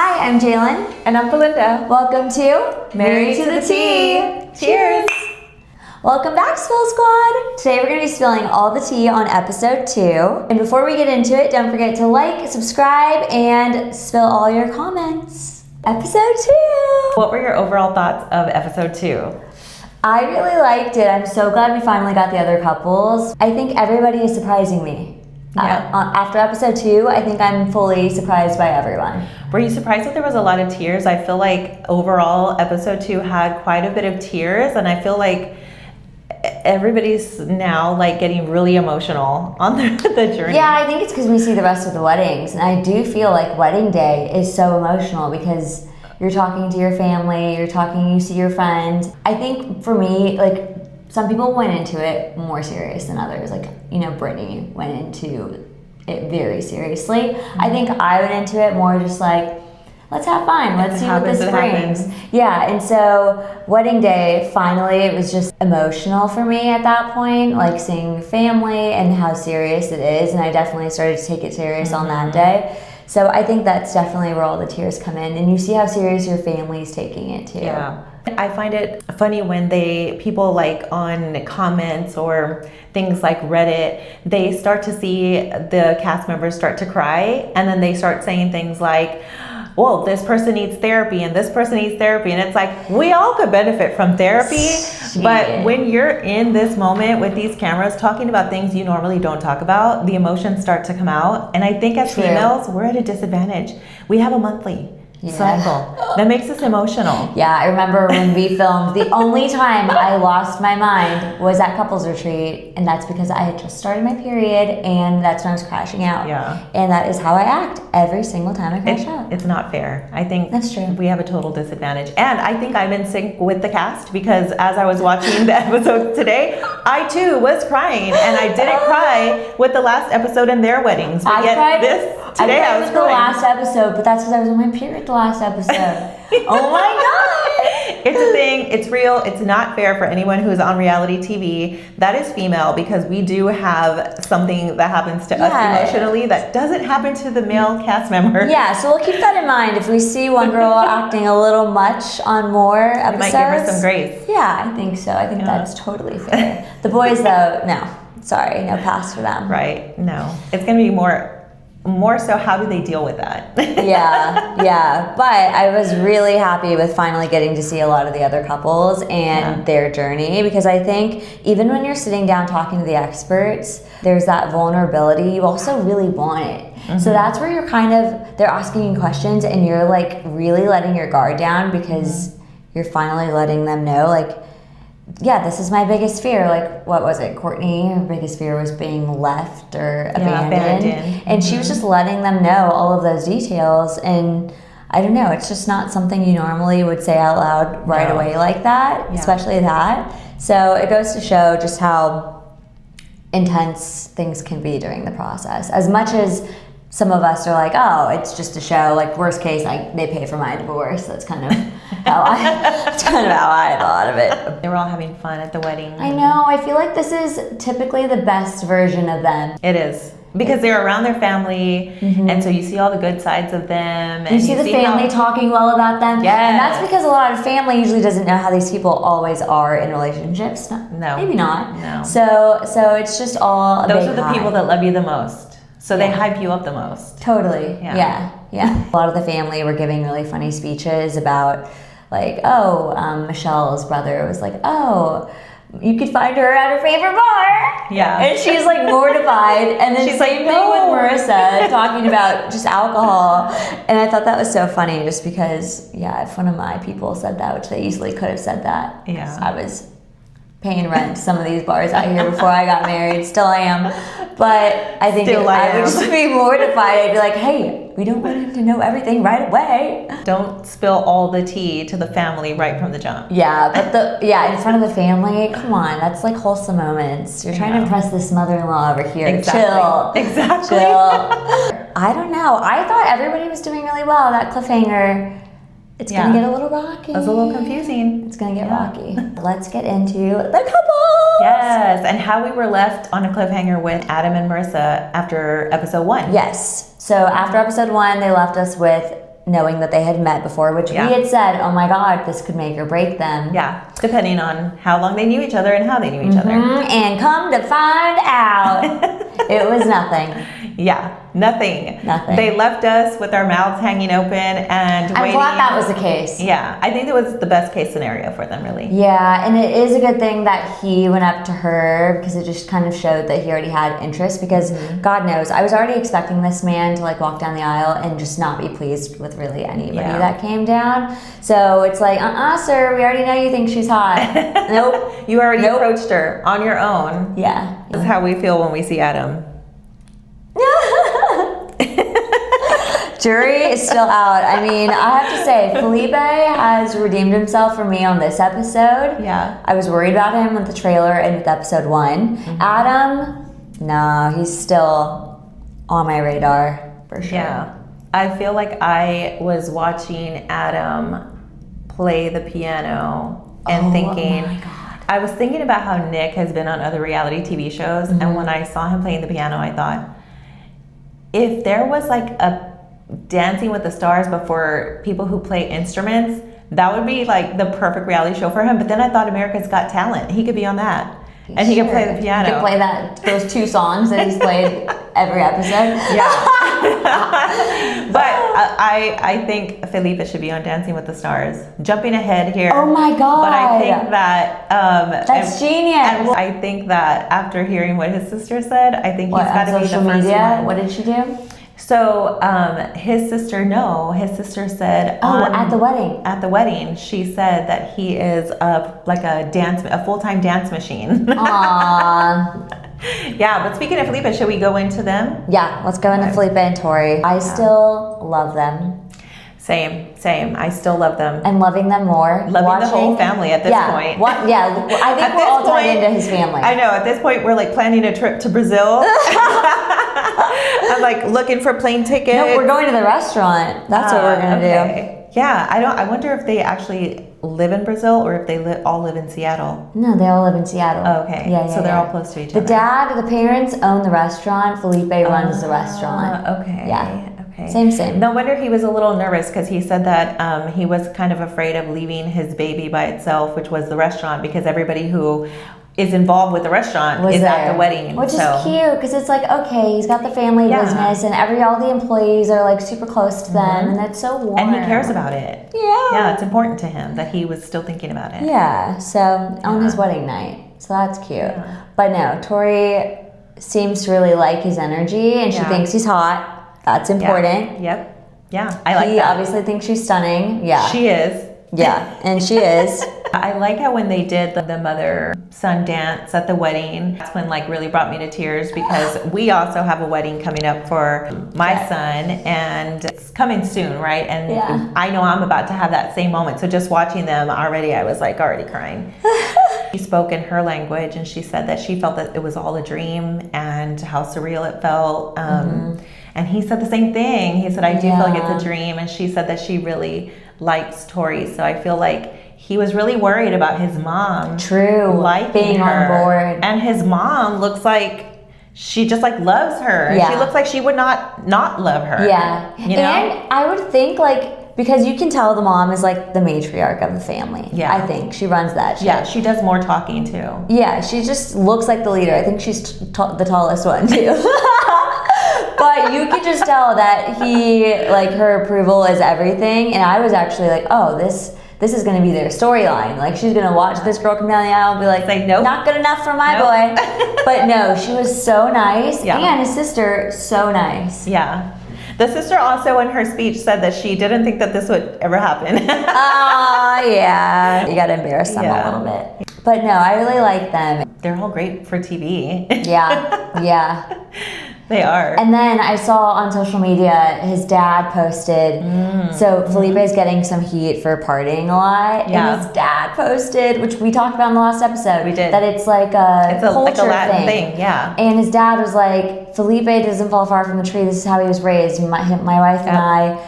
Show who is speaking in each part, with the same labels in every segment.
Speaker 1: Hi, I'm Jalen.
Speaker 2: And I'm Belinda.
Speaker 1: Welcome to
Speaker 2: Married to the Tea. Cheers.
Speaker 1: Welcome back, Spill Squad. Today we're going to be spilling all the tea on episode 2. And before we get into it, don't forget to like, subscribe, and spill all your comments. Episode 2.
Speaker 2: What were your overall thoughts of episode 2?
Speaker 1: I really liked it. I'm so glad we finally got the other couples. I think everybody is surprising me.
Speaker 2: Yeah.
Speaker 1: After episode 2, I think I'm fully surprised by everyone.
Speaker 2: Were you surprised that there was a lot of tears? I feel like overall episode 2 had quite a bit of tears, and I feel like everybody's now like getting really emotional on the journey.
Speaker 1: Yeah, I think it's because we see the rest of the weddings, and I do feel like wedding day is so emotional because you're talking to your family, you see your friends. I think for me, like, some people went into it more serious than others. Like, you know, Brittany went into it very seriously. Mm-hmm. I think I went into it more just like, let's have fun. Let's see what this brings. Yeah, and so wedding day, finally, it was just emotional for me at that point, like seeing family and how serious it is. And I definitely started to take it serious on that day. So I think that's definitely where all the tears come in. And you see how serious your family's taking it too.
Speaker 2: Yeah. I find it funny when people like on comments or things like Reddit, they start to see the cast members start to cry, and then they start saying things like, well, this person needs therapy and this person needs therapy. And it's like, we all could benefit from therapy. But when you're in this moment with these cameras talking about things you normally don't talk about, the emotions start to come out. And I think as females, we're at a disadvantage. We have a monthly cycle that makes us emotional.
Speaker 1: Yeah, I remember when we filmed, the only time I lost my mind was at couples retreat, and that's because I had just started my period, and that's when I was crashing out.
Speaker 2: Yeah.
Speaker 1: And that is how I act every single time I crash out.
Speaker 2: It's not fair. I think
Speaker 1: that's true.
Speaker 2: We have a total disadvantage. And I think I'm in sync with the cast, because as I was watching the episodes today, I too was crying, and I didn't cry with the last episode in their weddings. But
Speaker 1: I cried
Speaker 2: today I was
Speaker 1: with the last episode, but that's because I was on my period the last episode. Oh my God!
Speaker 2: It's a thing. It's real. It's not fair for anyone who's on reality TV that is female, because we do have something that happens to us emotionally that doesn't happen to the male cast member.
Speaker 1: Yeah, so we'll keep that in mind. If we see one girl acting a little much on more episodes,
Speaker 2: we might give her some grace.
Speaker 1: Yeah, I think so. I think that's totally fair. The boys, though, no. Sorry, no pass for them.
Speaker 2: Right. No. It's going to be more so how do they deal with that?
Speaker 1: yeah. But I was really happy with finally getting to see a lot of the other couples and their journey, because I think even when you're sitting down talking to the experts, there's that vulnerability. You also really want it. Mm-hmm. So that's where you're they're asking you questions and you're like really letting your guard down, because you're finally letting them know, like, yeah, this is my biggest fear. Like, what was it? Courtney, her biggest fear was being left or abandoned. And she was just letting them know all of those details. And I don't know, it's just not something you normally would say out loud right away like that, especially that. So it goes to show just how intense things can be during the process. As much as some of us are like, oh, it's just a show. Like, worst case, they pay for my divorce. That's kind of how I thought of it.
Speaker 2: They were all having fun at the wedding.
Speaker 1: I know. I feel like this is typically the best version of them.
Speaker 2: It is. Because they're around their family, and so you see all the good sides of them. And
Speaker 1: you see the family talking well about them.
Speaker 2: Yes.
Speaker 1: And that's because a lot of family usually doesn't know how these people always are in relationships.
Speaker 2: No.
Speaker 1: Maybe not.
Speaker 2: No.
Speaker 1: So it's just all
Speaker 2: Those are the people that love you the most. So they hype you up the most.
Speaker 1: Totally. Yeah. A lot of the family were giving really funny speeches about, like, Michelle's brother was like, you could find her at her favorite bar.
Speaker 2: Yeah.
Speaker 1: And she's like mortified. And then she's same thing with Marissa talking about just alcohol. And I thought that was so funny, just because, if one of my people said that, which they easily could have said that.
Speaker 2: Yeah.
Speaker 1: I was paying rent to some of these bars out here before I got married. Still I am. But I think I would just be mortified. I'd be like, hey, we don't want him to know everything right away.
Speaker 2: Don't spill all the tea to the family right from the jump.
Speaker 1: Yeah, but in front of the family, come on, that's like wholesome moments. You're trying to impress this mother-in-law over here.
Speaker 2: Exactly.
Speaker 1: Chill.
Speaker 2: Exactly.
Speaker 1: Chill. I don't know. I thought everybody was doing really well. That cliffhanger, it's going to get a little rocky.
Speaker 2: It was a little confusing.
Speaker 1: It's going to get rocky. Let's get into the couples.
Speaker 2: Yes, and how we were left on a cliffhanger with Adam and Marissa after episode 1.
Speaker 1: Yes. So after episode 1, they left us with knowing that they had met before, which we had said, oh my God, this could make or break them.
Speaker 2: Yeah, depending on how long they knew each other and how they knew each other.
Speaker 1: And come to find out, it was nothing.
Speaker 2: Yeah, nothing.
Speaker 1: Nothing.
Speaker 2: They left us with our mouths hanging open and
Speaker 1: I'm
Speaker 2: waiting.
Speaker 1: glad that was the case.
Speaker 2: Yeah, I think it was the best case scenario for them, really.
Speaker 1: Yeah, and it is a good thing that he went up to her because it just kind of showed that he already had interest because God knows, I was already expecting this man to like walk down the aisle and just not be pleased with really anybody that came down. So it's like, sir, we already know you think she's hot. Nope.
Speaker 2: You already approached her on your own.
Speaker 1: Yeah.
Speaker 2: This is how we feel when we see Adam.
Speaker 1: Jury is still out. I mean, I have to say, Felipe has redeemed himself for me on this episode.
Speaker 2: Yeah.
Speaker 1: I was worried about him with the trailer and with episode 1. Adam, no, he's still on my radar for sure.
Speaker 2: Yeah. I feel like I was watching Adam play the piano and thinking,
Speaker 1: oh my God.
Speaker 2: I was thinking about how Nick has been on other reality TV shows, and when I saw him playing the piano, I thought, if there was like a Dancing with the Stars before people who play instruments, that would be like the perfect reality show for him. But then I thought America's Got Talent. He could be on that. And he could play the piano.
Speaker 1: He could play those 2 songs that he's played every episode.
Speaker 2: Yeah. But I think Felipe should be on Dancing with the Stars. Jumping ahead here.
Speaker 1: Oh my God.
Speaker 2: But I think that...
Speaker 1: that's genius.
Speaker 2: And I think that after hearing what his sister said, I think he's got to be the
Speaker 1: social
Speaker 2: first
Speaker 1: media?
Speaker 2: one.
Speaker 1: What did she do?
Speaker 2: So his sister said
Speaker 1: at the wedding.
Speaker 2: At the wedding, she said that he is a full-time dance machine.
Speaker 1: Aww.
Speaker 2: Yeah, but speaking of Felipe, should we go into them?
Speaker 1: Yeah, let's go into Felipe and Tori. I still love them.
Speaker 2: Same. I still love them.
Speaker 1: And loving them more.
Speaker 2: Loving the whole family at this point.
Speaker 1: I think we're all tied into his family.
Speaker 2: I know, at this point we're like planning a trip to Brazil. I'm like looking for plane tickets.
Speaker 1: No, we're going to the restaurant. That's what we're going to do.
Speaker 2: Yeah, I wonder if they actually live in Brazil or if they all live in Seattle.
Speaker 1: No, they all live in Seattle.
Speaker 2: Oh, okay.
Speaker 1: Yeah,
Speaker 2: so they're all close to each other.
Speaker 1: The parents own the restaurant. Felipe runs the restaurant.
Speaker 2: Okay.
Speaker 1: Yeah.
Speaker 2: Okay.
Speaker 1: Same.
Speaker 2: No wonder he was a little nervous because he said that he was kind of afraid of leaving his baby by itself, which was the restaurant, because everybody who is involved with the restaurant is at the wedding.
Speaker 1: Which is cute because it's like, okay, he's got the family business and all the employees are like super close to them and that's so warm.
Speaker 2: And he cares about it.
Speaker 1: Yeah.
Speaker 2: Yeah, it's important to him that he was still thinking about it.
Speaker 1: Yeah, so on his wedding night. So that's cute. Yeah. But no, Tori seems to really like his energy and she thinks he's hot. That's important.
Speaker 2: Yep. Yeah, I like that.
Speaker 1: He obviously thinks she's stunning. Yeah.
Speaker 2: She is.
Speaker 1: Yeah, and she is.
Speaker 2: I like how when they did the mother-son dance at the wedding, that's when like really brought me to tears because we also have a wedding coming up for my son and it's coming soon, right? And I know I'm about to have that same moment. So just watching them already, I was like already crying. She spoke in her language and she said that she felt that it was all a dream and how surreal it felt. And he said the same thing. He said, I do feel like it's a dream. And she said that she really likes Tori. So I feel like he was really worried about his mom.
Speaker 1: True.
Speaker 2: Liking
Speaker 1: being
Speaker 2: her.
Speaker 1: On board.
Speaker 2: And his mom looks like she just like loves her.
Speaker 1: Yeah.
Speaker 2: She looks like she would not love her.
Speaker 1: Yeah.
Speaker 2: You know?
Speaker 1: And I would think like, because you can tell the mom is like the matriarch of the family.
Speaker 2: Yeah.
Speaker 1: I think she runs that shit.
Speaker 2: Yeah, she does more talking too.
Speaker 1: Yeah, she just looks like the leader. I think she's the tallest one too. But you could just tell that her approval is everything. And I was actually like, oh, this is going to be their storyline. Like, she's going to watch this girl come down the aisle and be like,
Speaker 2: nope.
Speaker 1: Not good enough for my boy. But no, she was so nice.
Speaker 2: Yeah.
Speaker 1: And his sister, so nice.
Speaker 2: Yeah. The sister also in her speech said that she didn't think that this would ever happen.
Speaker 1: Yeah. You got to embarrass them a little bit. But no, I really like them.
Speaker 2: They're all great for TV.
Speaker 1: Yeah.
Speaker 2: They are.
Speaker 1: And then I saw on social media his dad posted, so Felipe's getting some heat for partying a lot.
Speaker 2: Yeah.
Speaker 1: And his dad posted, which we talked about in the last episode.
Speaker 2: We did.
Speaker 1: That it's like a culture
Speaker 2: like a Latin thing. Yeah.
Speaker 1: And his dad was like, Felipe doesn't fall far from the tree. This is how he was raised. My wife and I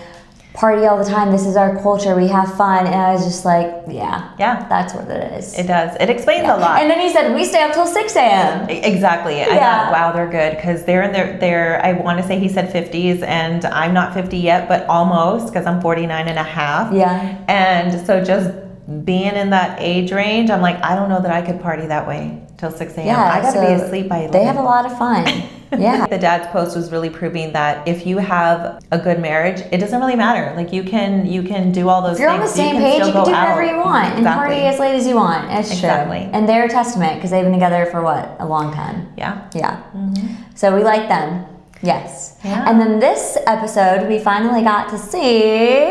Speaker 1: party all the time. This is our culture. We have fun. And I was just like, yeah, that's what it is.
Speaker 2: It does. It explains a lot.
Speaker 1: And then he said, we stay up till 6 a.m.
Speaker 2: Exactly. I thought, wow, they're good, because they're in their, I want to say he said 50s, and I'm not 50 yet, but almost, because I'm 49 and a half.
Speaker 1: Yeah.
Speaker 2: And so just being in that age range, I'm like, I don't know that I could party that way till 6 a.m.
Speaker 1: Yeah,
Speaker 2: I got to be asleep by 11.
Speaker 1: They have a lot of fun. Yeah.
Speaker 2: The dad's post was really proving that if you have a good marriage, it doesn't really matter. Like you can do all those things.
Speaker 1: If you're on the same page, you can do whatever you want and party as late as you want. It's true. And they're a testament, because they've been together for what? A long time.
Speaker 2: Yeah.
Speaker 1: Yeah. So we like them. Yes.
Speaker 2: Yeah.
Speaker 1: And then this episode, we finally got to see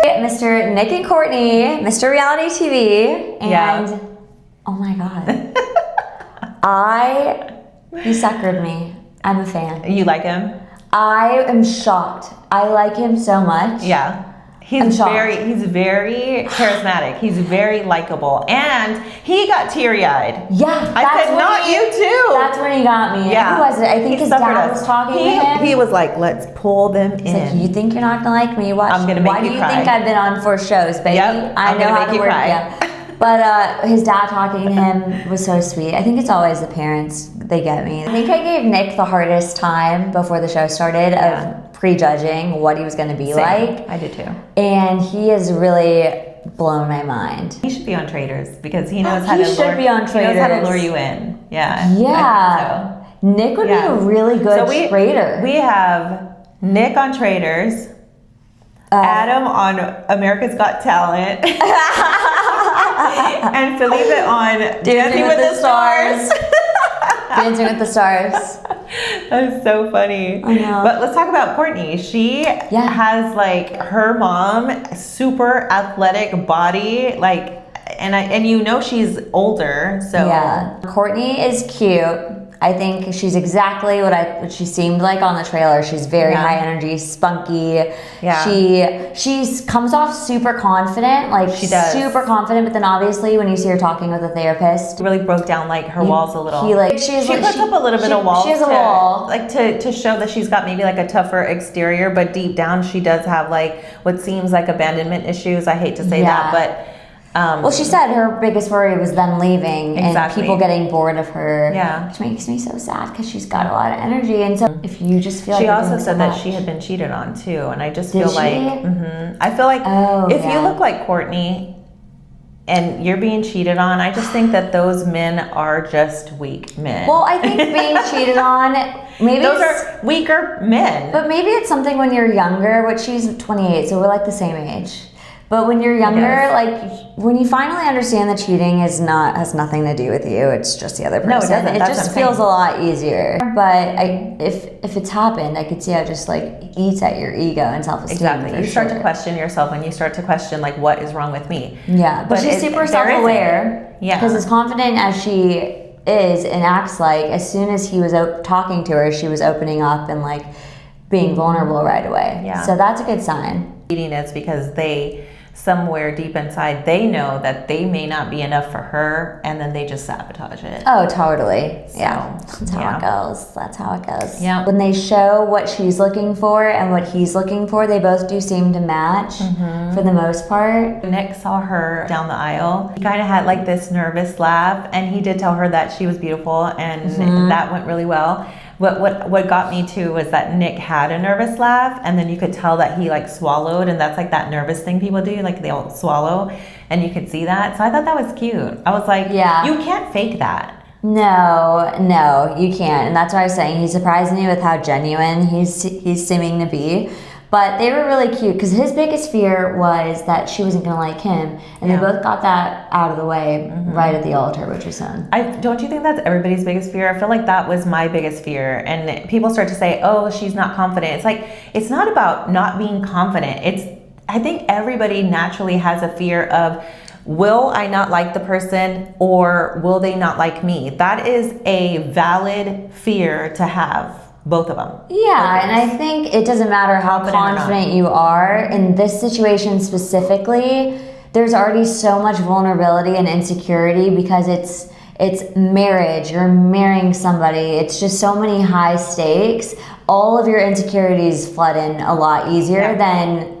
Speaker 1: Mr. Nick and Courtney, Mr. Reality TV. And oh my God. He suckered me. I'm a fan.
Speaker 2: You like him?
Speaker 1: I am shocked. I like him so much.
Speaker 2: Yeah. He's very charismatic. He's very likable. And he got teary-eyed.
Speaker 1: Yeah.
Speaker 2: I said, not you too.
Speaker 1: That's when he got me.
Speaker 2: Yeah.
Speaker 1: Who was it? I think his dad was talking to him.
Speaker 2: He was like, let's pull them
Speaker 1: He's
Speaker 2: in.
Speaker 1: like, you think you're not going to like me? Watch.
Speaker 2: I'm going to make you cry.
Speaker 1: Why do you think I've been on 4 shows, baby?
Speaker 2: Yep.
Speaker 1: I know how to work.
Speaker 2: Yeah.
Speaker 1: But his dad talking to him was so sweet. I think it's always the parents. They get me. I think I gave Nick the hardest time before the show started of prejudging what he was going to be like.
Speaker 2: I did too.
Speaker 1: And he has really blown my mind.
Speaker 2: He should be on Traders, because he knows how to lure you in. Yeah.
Speaker 1: Yeah. So. Nick would be a really good trader.
Speaker 2: We have Nick on Traders, Adam on America's Got Talent, and Felipe on Dancing with the Stars.
Speaker 1: Dancing with the Stars.
Speaker 2: That's so funny.
Speaker 1: I know.
Speaker 2: But let's talk about Courtney. She has like her mom, super athletic body, like, and you know she's older, so
Speaker 1: yeah. Courtney is cute. I think she's exactly what she seemed like on the trailer. She's very high energy, spunky. Yeah. She comes off super confident, like
Speaker 2: she does.
Speaker 1: Super confident, but then obviously when you see her talking with a therapist,
Speaker 2: it really broke down like her walls a little.
Speaker 1: She
Speaker 2: puts up a little bit of walls.
Speaker 1: She has a wall.
Speaker 2: Like to show that she's got maybe like a tougher exterior, but deep down she does have like what seems like abandonment issues. I hate to say that, but
Speaker 1: well, she said her biggest worry was them leaving and people getting bored of her.
Speaker 2: Yeah.
Speaker 1: Which makes me so sad, because she's got a lot of energy. And so if you just feel like
Speaker 2: she also said that she had been cheated on too. And I just feel like, I feel like if you look like Courtney and you're being cheated on, I just think that those men are just weak men.
Speaker 1: Well, I think being cheated on, maybe
Speaker 2: those are weaker men.
Speaker 1: But maybe it's something when you're younger, which she's 28, so we're like the same age. But when you're younger, like when you finally understand that cheating has nothing to do with you, it's just the other person.
Speaker 2: No, it doesn't.
Speaker 1: It just feels a lot easier. But if it's happened, I could see how it just like eats at your ego and self-esteem.
Speaker 2: Exactly. You start to question yourself, and you start to question like, what is wrong with me?
Speaker 1: Yeah, but she's super self-aware. Yeah, because as confident as she is and acts like, as soon as he was talking to her, she was opening up and like being vulnerable right away. Yeah. So that's a good sign.
Speaker 2: Cheating is because somewhere deep inside, they know that they may not be enough for her, and then they just sabotage it.
Speaker 1: Oh, totally. So, that's how it goes. That's how it goes. Yeah. When they show what she's looking for and what he's looking for, they both do seem to match for the most part.
Speaker 2: Nick saw her down the aisle. He kind of had like this nervous laugh, and he did tell her that she was beautiful, and that went really well. What got me too was that Nick had a nervous laugh, and then you could tell that he like swallowed, and that's like that nervous thing people do, like they all swallow, and you could see that. So I thought that was cute. I was like, you can't fake that.
Speaker 1: No, you can't. And that's what I was saying. He surprised me with how genuine he's seeming to be. But they were really cute, because his biggest fear was that she wasn't going to like him. And they both got that out of the way right at the altar, which was fun.
Speaker 2: Don't you think that's everybody's biggest fear? I feel like that was my biggest fear. And people start to say, oh, she's not confident. It's like, it's not about not being confident. I think everybody naturally has a fear of, will I not like the person, or will they not like me? That is a valid fear to have. Both of them.
Speaker 1: Yeah, and I think it doesn't matter how confident you are. In this situation specifically, there's already so much vulnerability and insecurity, because it's marriage. You're marrying somebody. It's just so many high stakes. All of your insecurities flood in a lot easier than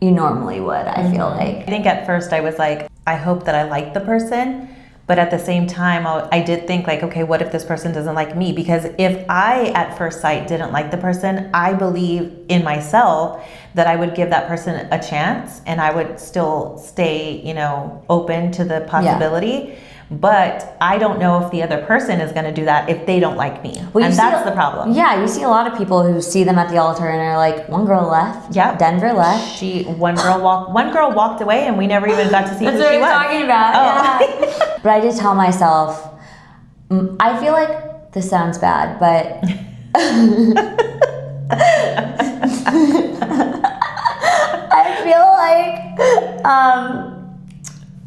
Speaker 1: you normally would, I feel
Speaker 2: I
Speaker 1: like.
Speaker 2: think at first I was like, I hope that I like the person. But at the same time, I did think like, okay, what if this person doesn't like me? Because if I, at first sight, didn't like the person, I believe in myself that I would give that person a chance and I would still stay, open to the possibility. But I don't know if the other person is going to do that if they don't like me.
Speaker 1: Well,
Speaker 2: and that's the problem.
Speaker 1: Yeah, you see a lot of people who see them at the altar and are like, one girl left.
Speaker 2: Yep.
Speaker 1: Denver left.
Speaker 2: One girl walked away and we never even got to see who she was.
Speaker 1: That's what I'm talking about.
Speaker 2: Oh.
Speaker 1: Yeah. But I did tell myself, I feel like this sounds bad, but I feel like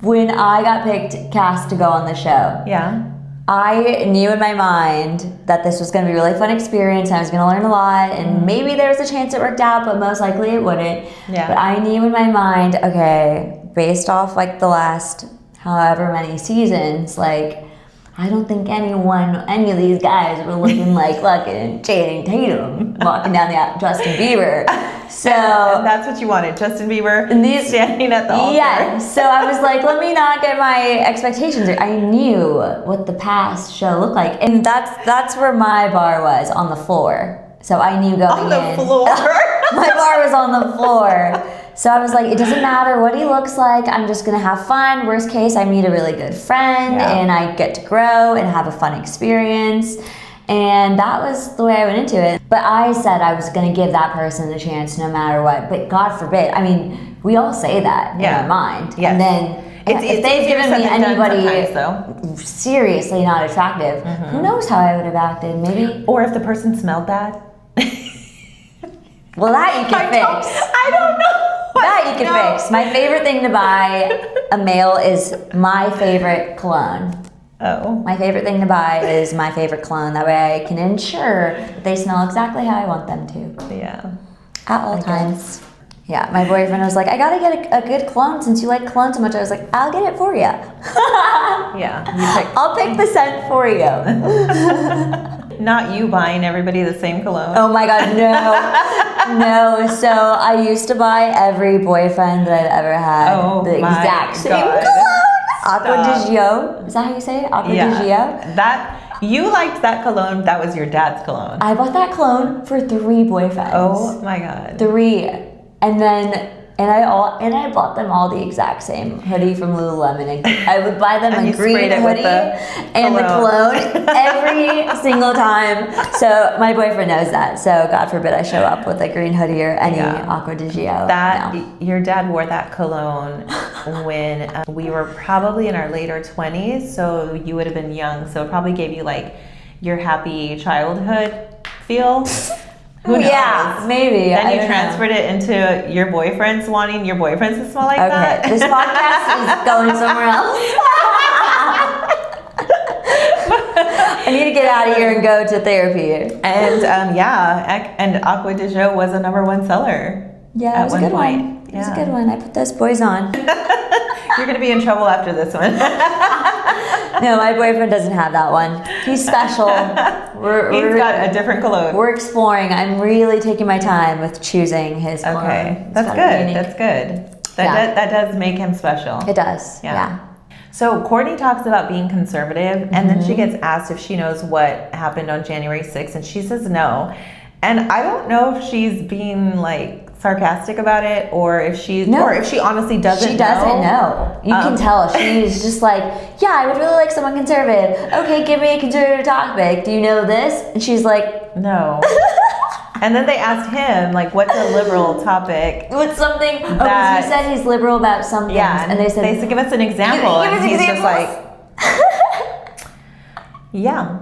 Speaker 1: when I got cast to go on the show,
Speaker 2: Yeah.
Speaker 1: I knew in my mind that this was going to be a really fun experience and I was going to learn a lot and maybe there was a chance it worked out, but most likely it wouldn't.
Speaker 2: Yeah.
Speaker 1: But I knew in my mind, okay, based off like the last however many seasons, like I don't think any of these guys were looking like fucking Channing Tatum walking down the Justin Bieber. So
Speaker 2: and that's what you wanted, Justin Bieber standing at the altar.
Speaker 1: Yeah. So I was like, let me not get my expectations. I knew what the past show looked like, and that's where my bar was, on the floor. So I knew going
Speaker 2: On the
Speaker 1: in.
Speaker 2: floor.
Speaker 1: My bar was on the floor. So I was like, it doesn't matter what he looks like. I'm just going to have fun. Worst case, I meet a really good friend and I get to grow and have a fun experience. And that was the way I went into it. But I said I was going to give that person a chance no matter what. But God forbid. I mean, we all say that in our mind.
Speaker 2: Yes.
Speaker 1: And then if they've given me anybody seriously not attractive, who knows how I would have acted? Maybe.
Speaker 2: Or if the person smelled bad.
Speaker 1: Well, that you can fix.
Speaker 2: I don't know.
Speaker 1: That you can fix. My favorite thing to buy a male is my favorite cologne.
Speaker 2: Oh.
Speaker 1: My favorite thing to buy is my favorite cologne. That way I can ensure that they smell exactly how I want them to.
Speaker 2: Yeah.
Speaker 1: At all times. Yeah, my boyfriend was like, I gotta get a good cologne since you like cologne so much. I was like, I'll get it for you.
Speaker 2: Yeah.
Speaker 1: I'll pick the scent for you.
Speaker 2: Not you buying everybody the same cologne.
Speaker 1: Oh my God, no. No. So I used to buy every boyfriend that I've ever had the exact same cologne. Aqua di Gio. Is that how you say it? Aqua di Gio?
Speaker 2: You liked that cologne. That was your dad's cologne.
Speaker 1: I bought that cologne for 3 boyfriends.
Speaker 2: Oh my God.
Speaker 1: 3. And then I bought them all the exact same hoodie from Lululemon. And I would buy them a green hoodie and the cologne every single time. So my boyfriend knows that. So God forbid I show up with a green hoodie or any Aqua di Gio.
Speaker 2: Your dad wore that cologne when we were probably in our later 20s. So you would have been young. So it probably gave you like your happy childhood feel. Who knows?
Speaker 1: Yeah, maybe.
Speaker 2: Then you transferred it into your boyfriends, wanting your boyfriends to smell like that.
Speaker 1: Okay, this podcast is going somewhere else. I need to get out of here and go to therapy.
Speaker 2: And and Aqua di Gio was a #1 seller.
Speaker 1: Yeah, it was a good one. It was a good one. I put those boys on.
Speaker 2: You're going to be in trouble after this one.
Speaker 1: No, my boyfriend doesn't have that one. He's special.
Speaker 2: He's got a different cologne.
Speaker 1: We're exploring. I'm really taking my time with choosing his cologne.
Speaker 2: Okay, that's good. That's good. That does make him special.
Speaker 1: It does. Yeah.
Speaker 2: So Courtney talks about being conservative, and then she gets asked if she knows what happened on January 6th, and she says no. And I don't know if she's being like sarcastic about it or if she honestly doesn't know.
Speaker 1: She doesn't know. You can tell. She's just like, yeah, I would really like someone conservative. Okay, give me a conservative topic. Do you know this? And she's like,
Speaker 2: no. And then they asked him, like, what's a liberal topic?
Speaker 1: What's something? Because he said he's liberal about some things.
Speaker 2: Yeah,
Speaker 1: and they said,
Speaker 2: give us an example.
Speaker 1: Give us
Speaker 2: and he's
Speaker 1: examples.
Speaker 2: just like, yeah.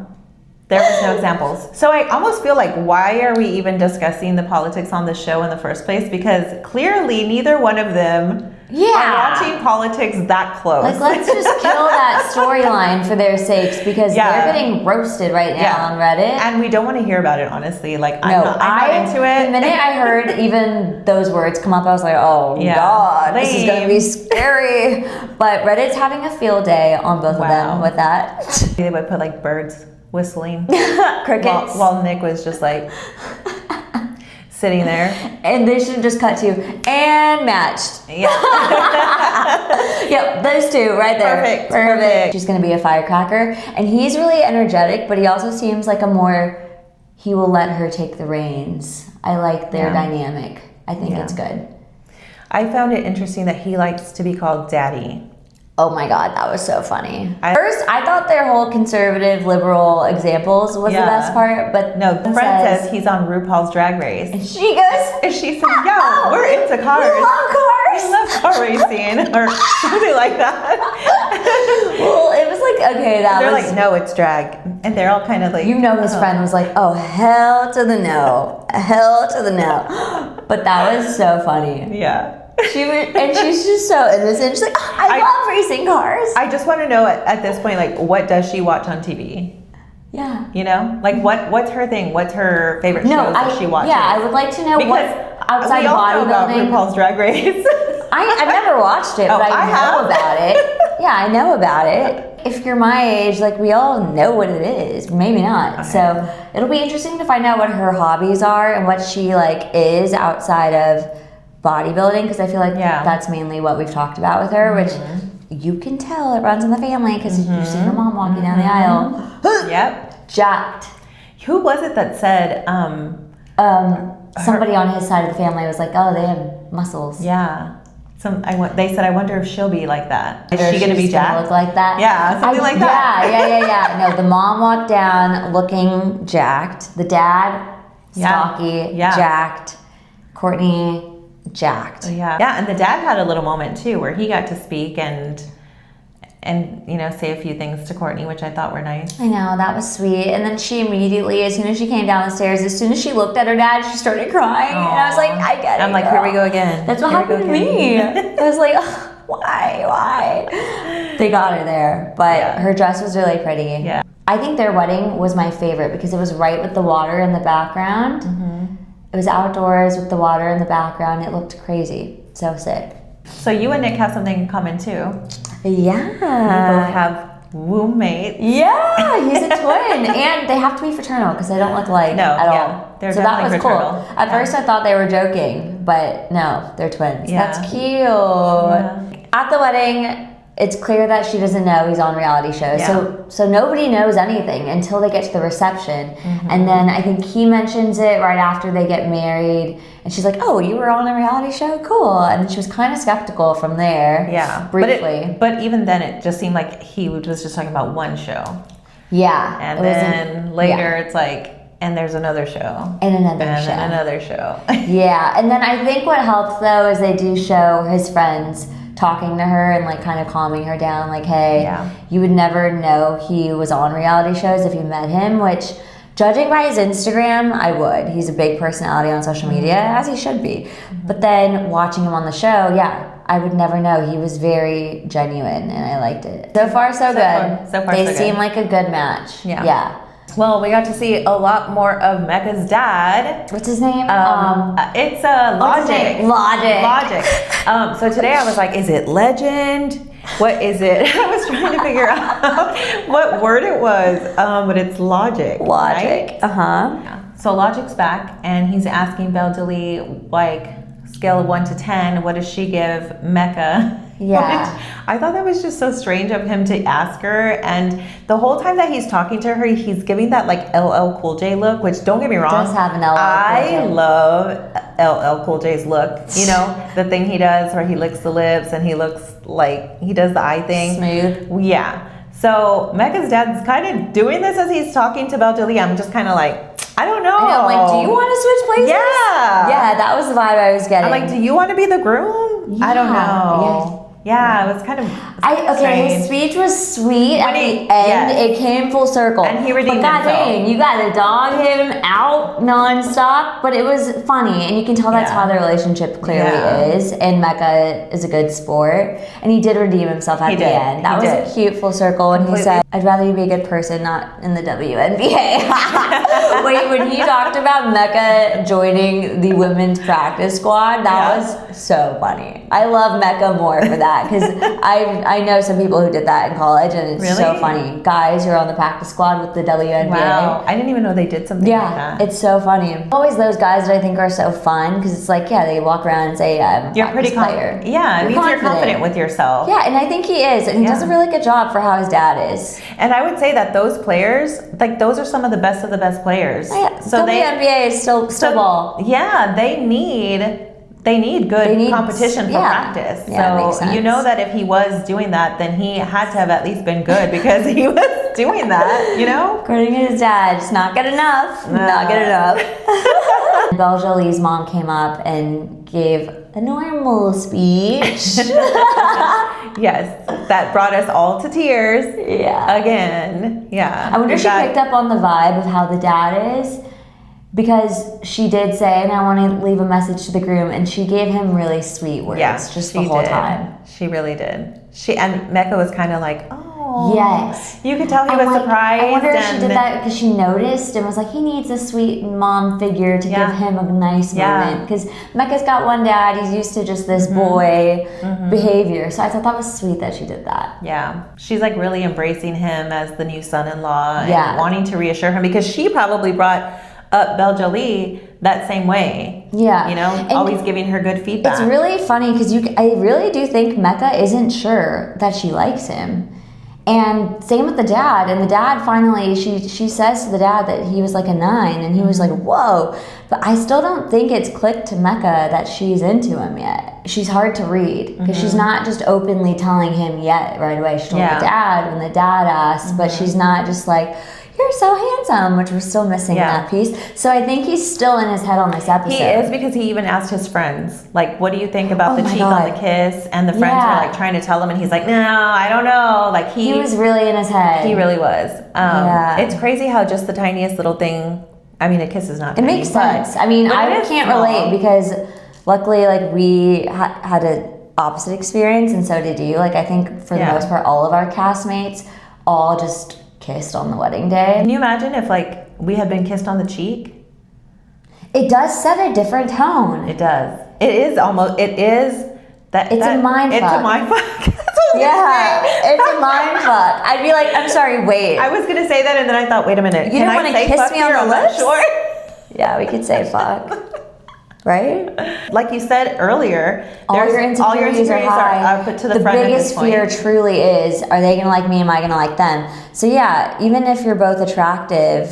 Speaker 2: There was no examples. So I almost feel like, why are we even discussing the politics on the show in the first place? Because clearly neither one of them are watching politics that close.
Speaker 1: Like, let's just kill that storyline for their sakes because they're getting roasted right now on Reddit.
Speaker 2: And we don't want to hear about it, honestly. Like, I'm not into it.
Speaker 1: The minute I heard even those words come up, I was like, oh God, this is going to be scary. But Reddit's having a field day on both of them with that.
Speaker 2: They would put like birds whistling
Speaker 1: crickets
Speaker 2: while Nick was just like sitting there.
Speaker 1: And they should have just cut to and matched.
Speaker 2: Yeah.
Speaker 1: Yep, those two right there.
Speaker 2: Perfect.
Speaker 1: She's gonna be a firecracker. And he's really energetic, but he also seems like he will let her take the reins. I like their dynamic. I think it's good.
Speaker 2: I found it interesting that he likes to be called daddy.
Speaker 1: Oh my God, that was so funny. First, I thought their whole conservative, liberal examples was the best part, but
Speaker 2: no, the friend says he's on RuPaul's Drag Race.
Speaker 1: And she goes,
Speaker 2: and she says, yo, we're into cars.
Speaker 1: We love cars.
Speaker 2: We love car racing, or something like that.
Speaker 1: Well, it was like, okay,
Speaker 2: they're like, no, it's drag. And they're all kind of like,
Speaker 1: his friend was like, oh, hell to the no. Hell to the no. But that was so funny.
Speaker 2: Yeah.
Speaker 1: She's just so innocent. She's like, oh, I love racing cars.
Speaker 2: I just want to know at this point, like, what does she watch on TV?
Speaker 1: Yeah.
Speaker 2: You know, like what's her thing? What's her favorite shows that she watches?
Speaker 1: Yeah, I would like to know
Speaker 2: because
Speaker 1: what outside bodybuilding.
Speaker 2: RuPaul's Drag Race.
Speaker 1: I've never watched it, but I know about it. Yeah, I know about it. If you're my age, like, we all know what it is. Maybe not. Okay. So it'll be interesting to find out what her hobbies are and what she like is outside of bodybuilding, because I feel like that's mainly what we've talked about with her, which you can tell it runs in the family because you've seen her mom walking down the aisle.
Speaker 2: Yep.
Speaker 1: Jacked.
Speaker 2: Who was it that said
Speaker 1: somebody on his side of the family was like, oh, they have muscles.
Speaker 2: Yeah. They said, I wonder if she'll be like that. Is she going to be jacked?
Speaker 1: Look like that?
Speaker 2: Yeah, something like that.
Speaker 1: Yeah. No, the mom walked down looking jacked. The dad, stocky, jacked. Courtney, jacked.
Speaker 2: Yeah, and the dad had a little moment too where he got to speak and say a few things to Courtney, which I thought were nice.
Speaker 1: I know, that was sweet. And then she immediately, as soon as she came down the stairs, as soon as she looked at her dad, she started crying. Aww. And I was like, I get it.
Speaker 2: I'm like,
Speaker 1: girl.
Speaker 2: Here we go again.
Speaker 1: That's what happened to me. I was like, why? They got her there. But her dress was really pretty.
Speaker 2: Yeah.
Speaker 1: I think their wedding was my favorite because it was right with the water in the background. It was outdoors with the water in the background. It looked crazy. So sick.
Speaker 2: So you and Nick have something in common too.
Speaker 1: Yeah.
Speaker 2: You both have womb mates.
Speaker 1: Yeah, he's a twin. And they have to be fraternal because they don't look alike at all.
Speaker 2: They're
Speaker 1: so that was
Speaker 2: fraternal.
Speaker 1: Cool. At first I thought they were joking, but no, they're twins.
Speaker 2: Yeah.
Speaker 1: That's cute. Yeah. At the wedding, it's clear that she doesn't know he's on reality shows. Yeah. So nobody knows anything until they get to the reception. And then I think he mentions it right after they get married. And she's like, oh, you were on a reality show? Cool. And she was kind of skeptical from there.
Speaker 2: Yeah.
Speaker 1: Briefly.
Speaker 2: But even then, it just seemed like he was just talking about one show.
Speaker 1: Yeah.
Speaker 2: And then later it's like, and there's another show.
Speaker 1: And another show.
Speaker 2: And another show.
Speaker 1: Yeah. And then I think what helps, though, is they do show his friends talking to her and like kind of calming her down, like, hey, you would never know he was on reality shows if you met him, which, judging by his Instagram, I would. He's a big personality on social media, as he should be. But then watching him on the show, I would never know. He was very genuine and I liked it. So far, so good.
Speaker 2: So far,
Speaker 1: they seem like a good match. Yeah.
Speaker 2: Well, we got to see a lot more of Mecca's dad.
Speaker 1: What's his name?
Speaker 2: It's Logic.
Speaker 1: Logic.
Speaker 2: So today I was like, is it Legend? What is it? I was trying to figure out what word it was, but it's Logic.
Speaker 1: Right?
Speaker 2: Yeah. So Logic's back, and he's asking Belle Delhi, like, scale of 1 to 10, what does she give Mecca?
Speaker 1: Yeah.
Speaker 2: I thought that was just so strange of him to ask her, and the whole time that he's talking to her, he's giving that like LL Cool J look, which, don't get me wrong,
Speaker 1: does have an LL Cool J.
Speaker 2: I love LL Cool J's look. You know, the thing he does where he licks the lips and he looks like he does the eye thing.
Speaker 1: Smooth.
Speaker 2: Yeah. So Mecca's dad's kind of doing this as he's talking to Belle Delhi. I'm just kind of like, I don't know.
Speaker 1: I know, like, do you want to switch places?
Speaker 2: Yeah.
Speaker 1: Yeah, that was the vibe I was getting.
Speaker 2: I'm like, do you want to be the groom?
Speaker 1: Yeah.
Speaker 2: I don't know. Yeah, it was kind of strange.
Speaker 1: His speech was sweet at the end. Yes. It came full circle.
Speaker 2: And he redeemed
Speaker 1: himself.
Speaker 2: But God
Speaker 1: dang, you got to dog him out nonstop. But it was funny. And you can tell that's how their relationship clearly is. And Mecca is a good sport. And he did redeem himself at the end. That was a cute full circle. And he said, I'd rather you be a good person, not in the WNBA. When he talked about Mecca joining the women's practice squad, that was so funny. I love Mecca more for that. that because I know some people who did that in college, and it's so funny. Guys who are on the practice squad with the WNBA.
Speaker 2: Wow, I didn't even know they did something like that.
Speaker 1: Yeah, it's so funny. Always those guys that I think are so fun because it's like, they walk around and say, I'm a practice player.
Speaker 2: Yeah, it means you're confident with yourself.
Speaker 1: Yeah, and I think he is, and he does a really good job for how his dad is.
Speaker 2: And I would say that those players, like those are some of the best players.
Speaker 1: Yeah, so WNBA is still ball.
Speaker 2: Yeah, they need good competition for practice.
Speaker 1: Yeah,
Speaker 2: so
Speaker 1: makes sense.
Speaker 2: you know that if he was doing that, then he had to have at least been good because he was doing that, you know?
Speaker 1: According to his dad, it's not good enough. Not good enough. Belle Jolie's mom came up and gave a normal speech.
Speaker 2: Yes, that brought us all to tears.
Speaker 1: Yeah.
Speaker 2: Again. Yeah.
Speaker 1: I wonder if she picked up on the vibe of how the dad is. Because she did say, and I want to leave a message to the groom, and she gave him really sweet words just the whole time.
Speaker 2: She really did. And Mecca was kind of like, oh.
Speaker 1: Yes.
Speaker 2: You could tell he was surprised.
Speaker 1: I wonder if she did that because she noticed and was like, he needs a sweet mom figure to give him a nice moment. Because Mecca's got one dad, he's used to just this boy behavior. So I thought that was sweet that she did that.
Speaker 2: Yeah. She's like really embracing him as the new son-in-law and wanting to reassure him because she probably brought up Belle Jolie that same way. Yeah. You know, and always giving her good feedback.
Speaker 1: It's really funny because I really do think Mecca isn't sure that she likes him. And same with the dad. And the dad finally, she says to the dad that he was like a 9, and he was like, whoa. But I still don't think it's clicked to Mecca that she's into him yet. She's hard to read because she's not just openly telling him yet right away. She told the dad when the dad asked, but she's not just like, you're so handsome, which we're still missing in that piece. So I think he's still in his head on this episode.
Speaker 2: He is, because he even asked his friends, like, what do you think about the cheek on the kiss? And the friends were like trying to tell him, and he's like, no, I don't know. Like
Speaker 1: he was really in his head.
Speaker 2: He really was. It's crazy how just the tiniest little thing, I mean, a kiss is not
Speaker 1: tiny. It makes sense. I mean, I can't relate because luckily, like, we had an opposite experience, and so did you. Like, I think for the most part, all of our castmates all just kissed on the wedding day.
Speaker 2: Can you imagine if like we had been kissed on the cheek?
Speaker 1: It does set a different tone.
Speaker 2: It does. It's a mind fuck.
Speaker 1: It's a mind fuck. It's a mind fuck. I'd be like, I'm sorry, wait.
Speaker 2: I was gonna say that, and then I thought, wait a minute.
Speaker 1: You don't want to kiss me on the lips?
Speaker 2: Sure.
Speaker 1: Yeah, we could say fuck. Right?
Speaker 2: Like you said earlier,
Speaker 1: all your insecurities are high.
Speaker 2: Are put to the front.
Speaker 1: The biggest fear truly is, are they going to like me? Am I going to like them? So yeah, even if you're both attractive,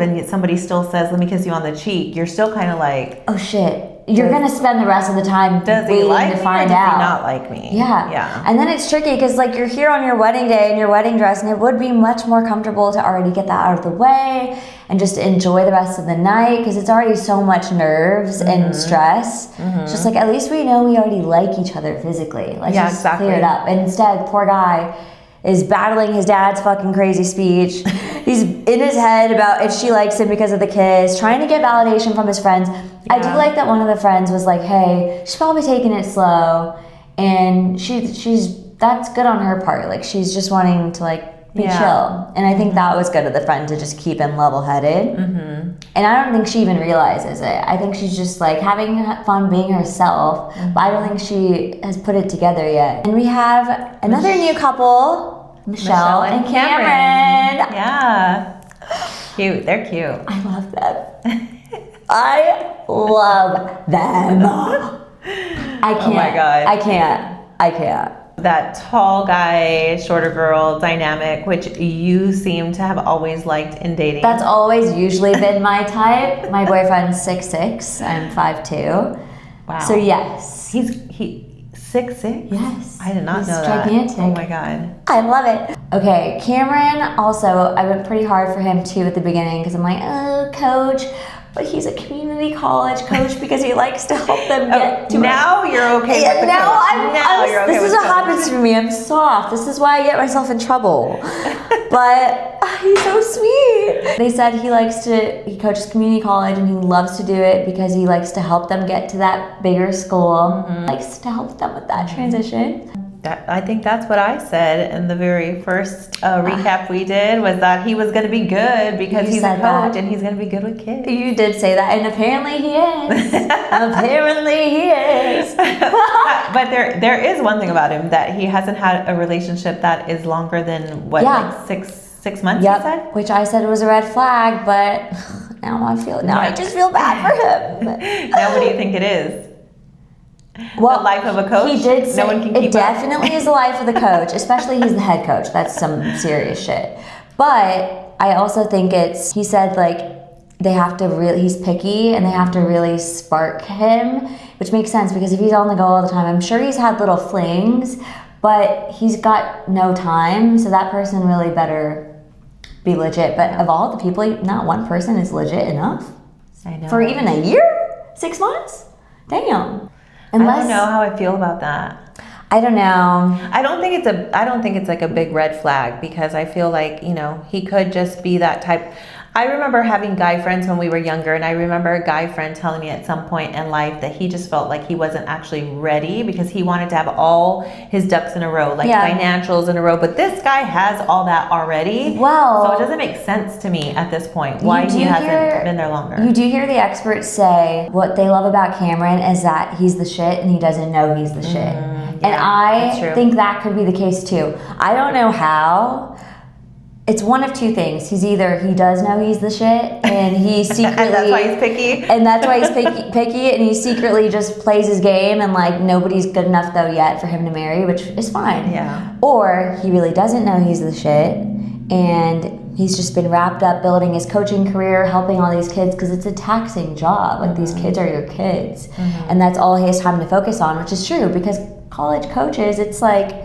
Speaker 2: and somebody still says, let me kiss you on the cheek, you're still kind of like,
Speaker 1: oh shit. You're going to spend the rest of the time waiting to find out.
Speaker 2: Does he not like me?
Speaker 1: Yeah. And then it's tricky because like you're here on your wedding day in your wedding dress, and it would be much more comfortable to already get that out of the way and just enjoy the rest of the night because it's already so much nerves and stress. It's just like, at least we know we already like each other physically. Let's just clear it up. And instead, poor guy is battling his dad's fucking crazy speech. He's in his head about if she likes him because of the kiss, trying to get validation from his friends. I do like that one of the friends was like, hey, she's probably taking it slow, and that's good on her part. Like, she's just wanting to like be chill. And I think that was good of the friend to just keep him level-headed. And I don't think she even realizes it. I think she's just like having fun being herself, but I don't think she has put it together yet. And we have another new couple, Michelle and Cameron.
Speaker 2: Yeah. Cute. They're cute.
Speaker 1: I love them. I love them. I can't.
Speaker 2: Oh my God.
Speaker 1: I can't.
Speaker 2: That tall guy, shorter girl dynamic, which you seem to have always liked in dating.
Speaker 1: That's always usually been my type. My boyfriend's 6'6", I'm 5'2".
Speaker 2: Wow.
Speaker 1: So yes.
Speaker 2: He's 6'6"?
Speaker 1: Yes.
Speaker 2: I did not know
Speaker 1: gigantic.
Speaker 2: that. Oh my God.
Speaker 1: I love it. Okay, Cameron also, I went pretty hard for him too at the beginning because I'm like, oh, coach. But he's a community college coach because he likes to help them get to
Speaker 2: now it. You're okay with the
Speaker 1: now
Speaker 2: coach. Now you're okay
Speaker 1: this
Speaker 2: with
Speaker 1: is what happens to me. I'm soft. This is why I get myself in trouble. But he's so sweet. They said he coaches community college and he loves to do it because he likes to help them get to that bigger school. Likes to help them with that transition.
Speaker 2: I think that's what I said in the very first recap we did, was that he was going to be good because he's a coach and he's going to be good with kids.
Speaker 1: You did say that, and apparently he is. Apparently he is.
Speaker 2: But there is one thing about him, that he hasn't had a relationship that is longer than what, like six months, you said?
Speaker 1: Which I said was a red flag, but now I just feel bad for him.
Speaker 2: Now what do you think it is?
Speaker 1: Well,
Speaker 2: the life of a coach?
Speaker 1: He did say
Speaker 2: no one can keep
Speaker 1: it definitely is the life of the coach, especially he's the head coach. That's some serious shit. But I also think he said like, they have to really, he's picky and they have to really spark him, which makes sense because if he's on the go all the time, I'm sure he's had little flings, but he's got no time. So that person really better be legit. But of all the people, not one person is legit enough.
Speaker 2: I know.
Speaker 1: For even a year? 6 months? Damn.
Speaker 2: I don't know how I feel about that.
Speaker 1: I don't know.
Speaker 2: I don't think it's like a big red flag, because I feel like, he could just be that type. I remember having guy friends when we were younger, and I remember a guy friend telling me at some point in life that he just felt like he wasn't actually ready because he wanted to have all his ducks in a row, like financials in a row. But this guy has all that already.
Speaker 1: Well,
Speaker 2: so it doesn't make sense to me at this point why he hasn't been there longer.
Speaker 1: You do hear the experts say what they love about Cameron is that he's the shit and he doesn't know he's the shit. And I think that could be the case too. I don't know how. It's one of two things. He's either he does know he's the shit and he secretly
Speaker 2: and that's why he's picky.
Speaker 1: And that's why he's picky and he secretly just plays his game and like nobody's good enough though yet for him to marry, which is fine.
Speaker 2: Yeah.
Speaker 1: Or he really doesn't know he's the shit and he's just been wrapped up building his coaching career, helping all these kids because it's a taxing job. Like these kids are your kids. And that's all he has time to focus on, which is true because college coaches, it's like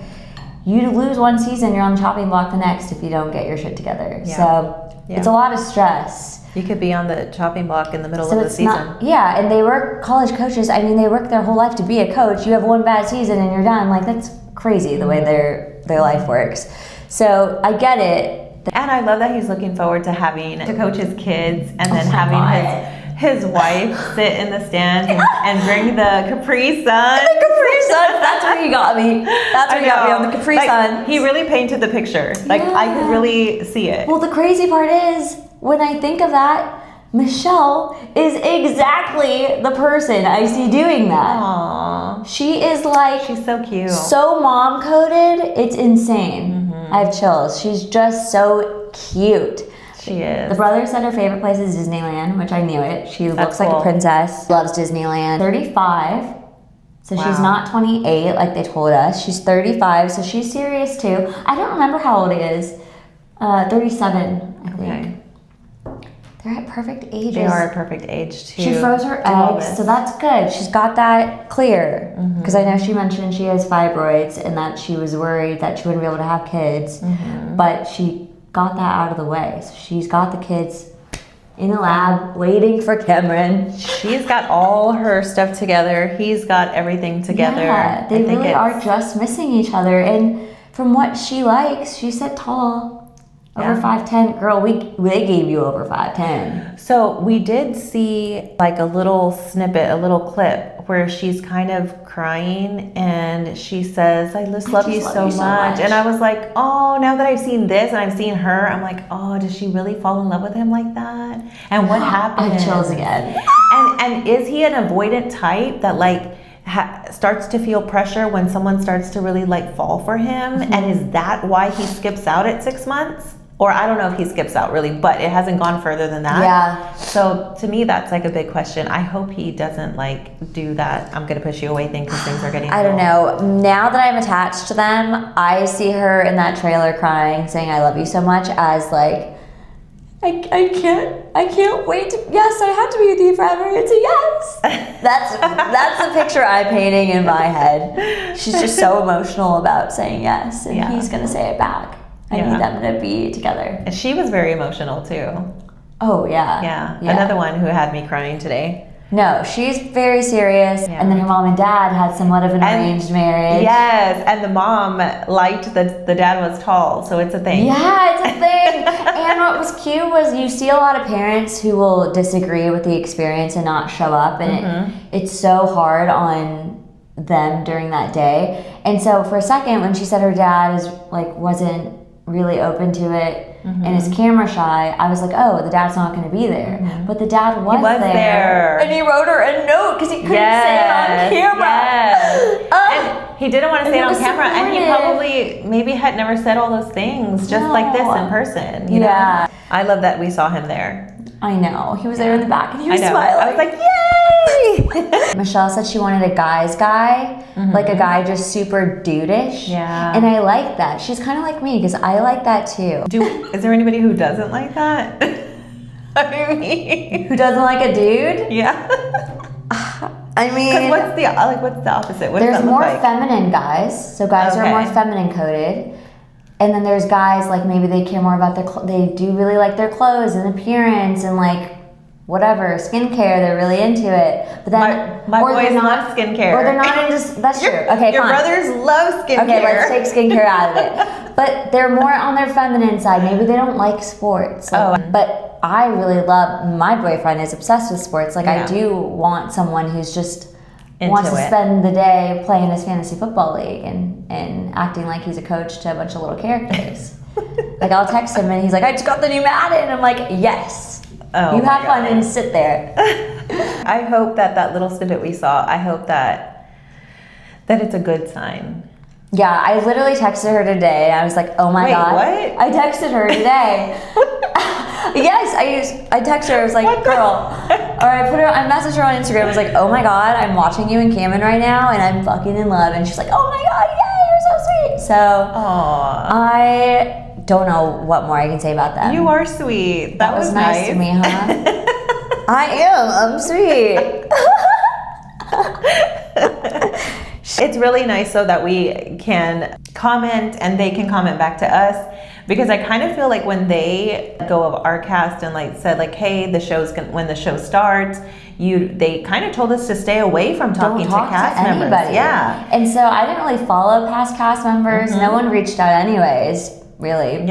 Speaker 1: you lose one season, you're on the chopping block the next if you don't get your shit together. Yeah. So it's a lot of stress.
Speaker 2: You could be on the chopping block in the middle of the season.
Speaker 1: And they work, college coaches, I mean, they work their whole life to be a coach. You have one bad season and you're done. Like, that's crazy the way their life works. So I get it.
Speaker 2: And I love that he's looking forward to having to coach his kids and then having his wife sit in the stands and drink the Capri Sun.
Speaker 1: The Capri Sun, that's where he got me. That's where he got me on the Capri Sun.
Speaker 2: He really painted the picture. Like, I could really see it.
Speaker 1: Well, the crazy part is, when I think of that, Michelle is exactly the person I see doing that.
Speaker 2: Aww.
Speaker 1: She is like...
Speaker 2: She's so cute.
Speaker 1: So mom-coded, it's insane. I have chills. She's just so cute.
Speaker 2: She is.
Speaker 1: The brother said her favorite place is Disneyland, which I knew it. She looks like a princess. Loves Disneyland. 35. So she's not 28 like they told us. She's 35, so she's serious too. I don't remember how old he is. 37, I think. Okay. They're at perfect ages.
Speaker 2: They are at perfect age too.
Speaker 1: She froze her eggs, so that's good. She's got that clear. Because I know she mentioned she has fibroids and that she was worried that she wouldn't be able to have kids. But she got that out of the way. So she's got the kids in the lab waiting for Cameron.
Speaker 2: She's got all her stuff together. He's got everything together.
Speaker 1: Yeah, they really are just missing each other. And from what she likes, she said tall. Over 5'10". Girl, they gave you over 5'10".
Speaker 2: So we did see like a little snippet, a little clip where she's kind of crying and she says, I just love you so much. And I was like, oh, now that I've seen this and I've seen her, I'm like, oh, does she really fall in love with him like that? And what happened?
Speaker 1: I have chills again.
Speaker 2: And is he an avoidant type that like starts to feel pressure when someone starts to really like fall for him? And is that why he skips out at 6 months? Or I don't know if he skips out really, but it hasn't gone further than that.
Speaker 1: Yeah.
Speaker 2: So to me, that's like a big question. I hope he doesn't like do that I'm gonna push you away thing because things are getting
Speaker 1: I don't know. Now that I'm attached to them, I see her in that trailer crying, saying I love you so much as like, I can't wait to, yes, I have to be with you forever. It's a yes. That's the picture I'm painting in my head. She's just so emotional about saying yes, and he's gonna say it back. I need them to be together.
Speaker 2: And she was very emotional too.
Speaker 1: Oh yeah.
Speaker 2: Yeah. Another one who had me crying today.
Speaker 1: No, she's very serious. Yeah. And then her mom and dad had somewhat of an arranged marriage.
Speaker 2: Yes, and the mom liked that the dad was tall, so it's a thing.
Speaker 1: Yeah, it's a thing. And what was cute was you see a lot of parents who will disagree with the experience and not show up, and it's so hard on them during that day. And so for a second, when she said her dad wasn't really open to it and is camera shy, I was like, oh, the dad's not going to be there. But the dad was there. And he wrote her a note because he couldn't say it on camera.
Speaker 2: He didn't want to say it on camera, and he
Speaker 1: supportive.
Speaker 2: probably maybe had never said all those things just like this in person. You
Speaker 1: Yeah.
Speaker 2: know? I love that we saw him there.
Speaker 1: I know. He was there in the back and he was
Speaker 2: I know.
Speaker 1: smiling.
Speaker 2: I was like, yay!
Speaker 1: Michelle said she wanted a guy's guy, like a guy just super dude-ish.
Speaker 2: Yeah.
Speaker 1: And I like that. She's kind of like me because I like that too.
Speaker 2: Is there anybody who doesn't like that? I mean,
Speaker 1: Who doesn't like a dude?
Speaker 2: yeah.
Speaker 1: I mean,
Speaker 2: Because what's the opposite? What does
Speaker 1: there's
Speaker 2: that look
Speaker 1: more
Speaker 2: like?
Speaker 1: feminine guys. So guys are more
Speaker 2: Okay.
Speaker 1: feminine coded. And then there's guys like maybe they care more about they do really like their clothes and appearance and like whatever skincare. They're really into it. But then
Speaker 2: My
Speaker 1: or they're
Speaker 2: boys
Speaker 1: not-
Speaker 2: love skincare.
Speaker 1: Or they're not into. That's true. Okay,
Speaker 2: Your
Speaker 1: fine.
Speaker 2: brothers love skincare.
Speaker 1: Okay, let's take skincare out of it. But they're more on their feminine side. Maybe they don't like sports. Like, but I really love, my boyfriend is obsessed with sports. Like
Speaker 2: Yeah.
Speaker 1: I do want someone who's just
Speaker 2: Into
Speaker 1: wants to
Speaker 2: it.
Speaker 1: spend the day playing his fantasy football league and acting like he's a coach to a bunch of little characters. Like I'll text him and he's like, I just got the new Madden. I'm like, yes.
Speaker 2: Oh
Speaker 1: You
Speaker 2: my
Speaker 1: have fun
Speaker 2: God.
Speaker 1: and sit there.
Speaker 2: I hope that little snippet we saw, I hope that it's a good sign.
Speaker 1: Yeah, I literally texted her today. I was like, oh my
Speaker 2: Wait,
Speaker 1: God.
Speaker 2: what?
Speaker 1: I texted her today. Yes, I texted her. I was like, girl. Or I messaged her on Instagram. I was like, oh my God, I'm watching you and Cameron right now and I'm fucking in love. And she's like, oh my God, yay, you're so sweet. So
Speaker 2: Aww.
Speaker 1: I don't know what more I can say about them.
Speaker 2: You are sweet. That was
Speaker 1: nice to me, huh? I am. I'm sweet.
Speaker 2: It's really nice so that we can comment and they can comment back to us, because I kind of feel like when they go of our cast and like said like, hey, when the show starts, they kind of told us to stay away from talking
Speaker 1: Don't talk
Speaker 2: to cast
Speaker 1: to
Speaker 2: members.
Speaker 1: anybody.
Speaker 2: Yeah.
Speaker 1: And so I didn't really follow past cast members. No one reached out anyways, really. But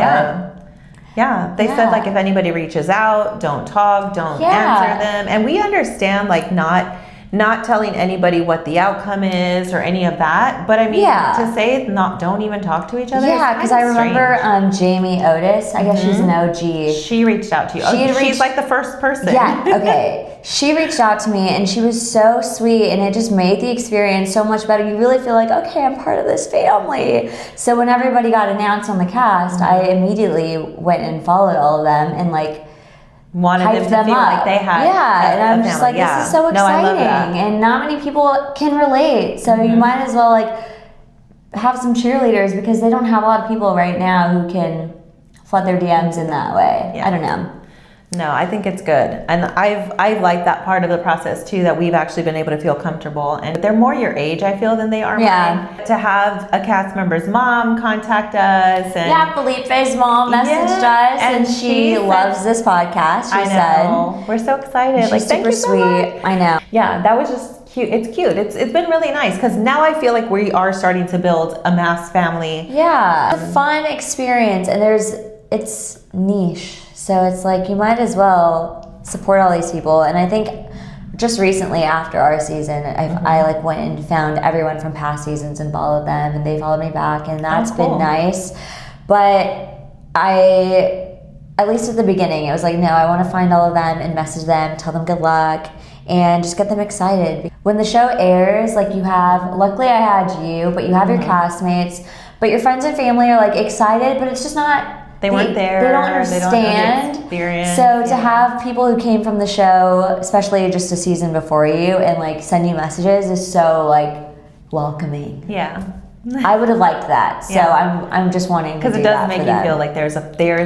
Speaker 2: Yeah, they said like if anybody reaches out, don't talk, don't answer them. And we understand like not telling anybody what the outcome is or any of that. But I mean, to say don't even talk to each other.
Speaker 1: Yeah, because I remember Jamie Otis. I guess she's an OG.
Speaker 2: She reached out to you. She's like the first person.
Speaker 1: Yeah, okay. She reached out to me and she was so sweet and it just made the experience so much better. You really feel like, okay, I'm part of this family. So when everybody got announced on the cast, I immediately went and followed all of them and like
Speaker 2: wanted them to feel like they had
Speaker 1: and I'm just like, this is so exciting.
Speaker 2: No, I love that.
Speaker 1: And not many people can relate. So you might as well like have some cheerleaders because they don't have a lot of people right now who can flood their DMs in that way.
Speaker 2: Yeah.
Speaker 1: I don't know.
Speaker 2: No, I think it's good. And I've liked that part of the process too, that we've actually been able to feel comfortable. And they're more your age, I feel, than they are mine. To have a cast member's mom contact us. And
Speaker 1: Felipe's mom messaged us and she loves this podcast. She said.
Speaker 2: We're so excited.
Speaker 1: She's
Speaker 2: thank
Speaker 1: super
Speaker 2: you so
Speaker 1: sweet.
Speaker 2: much.
Speaker 1: I know.
Speaker 2: Yeah, that was just cute. It's cute. It's been really nice because now I feel like we are starting to build a MAFS family.
Speaker 1: Yeah, a fun experience, and it's niche, so it's like you might as well support all these people. And I think just recently after our season, I like went and found everyone from past seasons and followed them, and they followed me back, and that's been nice. But at least at the beginning, it was like, no, I want to find all of them and message them, tell them good luck, and just get them excited. When the show airs, like luckily I had you, but you have your castmates, but your friends and family are like excited, but it's just not,
Speaker 2: they weren't there.
Speaker 1: They don't understand.
Speaker 2: They don't know the experience.
Speaker 1: So to have people who came from the show, especially just a season before you, and like send you messages is so like welcoming.
Speaker 2: Yeah.
Speaker 1: I would have liked that. So I'm just wanting to do that.
Speaker 2: Because it does make you feel like there is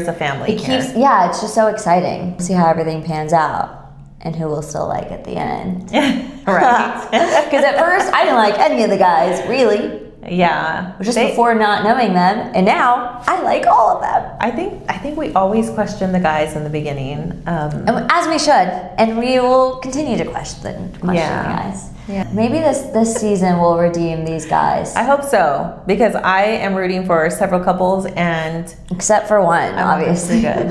Speaker 2: a family here.
Speaker 1: It's just so exciting. See how everything pans out and who we'll still like at the end.
Speaker 2: Right.
Speaker 1: Because at first I didn't like any of the guys, really.
Speaker 2: Yeah.
Speaker 1: Just before not knowing them, and now I like all of them.
Speaker 2: I think we always question the guys in the beginning.
Speaker 1: As we should, and we will continue to question the guys. Yeah. Maybe this season will redeem these guys.
Speaker 2: I hope so, because I am rooting for several couples, and
Speaker 1: except for one, obviously.
Speaker 2: Good.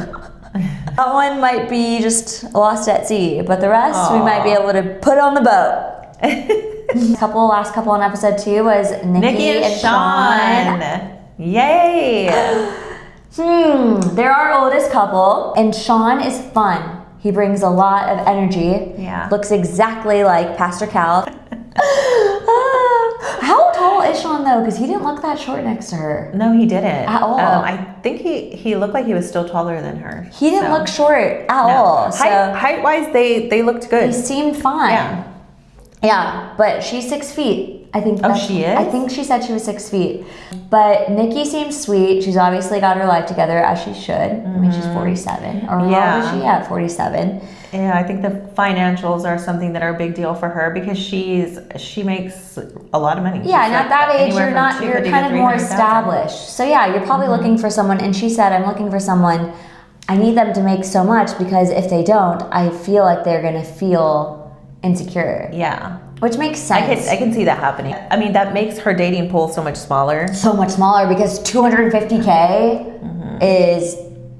Speaker 1: That one might be just lost at sea, but the rest we might be able to put on the boat. Last couple on episode 2 was Nikki and Sean.
Speaker 2: Yay!
Speaker 1: They're our oldest couple, and Sean is fun. He brings a lot of energy.
Speaker 2: Yeah.
Speaker 1: Looks exactly like Pastor Cal. How tall is Sean though? though, because he didn't look that short next to her.
Speaker 2: No, he didn't.
Speaker 1: At all.
Speaker 2: I think he looked like he was still taller than her.
Speaker 1: He didn't look short at all. So
Speaker 2: Height-wise, they looked good.
Speaker 1: he seemed fine.
Speaker 2: Yeah.
Speaker 1: Yeah, but she's 6 feet. I think.
Speaker 2: She is?
Speaker 1: I think she said she was 6 feet. But Nikki seems sweet. She's obviously got her life together, as she should. I mean, she's 47. Or how old is she at? 47.
Speaker 2: Yeah, I think the financials are something that are a big deal for her because she makes a lot of money.
Speaker 1: Yeah, and at that age, you're kind of more established. So yeah, you're probably looking for someone. And she said, I'm looking for someone. I need them to make so much because if they don't, I feel like they're gonna feel insecure.
Speaker 2: Yeah.
Speaker 1: Which makes sense.
Speaker 2: I can see that happening. I mean, that makes her dating pool so much smaller.
Speaker 1: So much smaller because 250K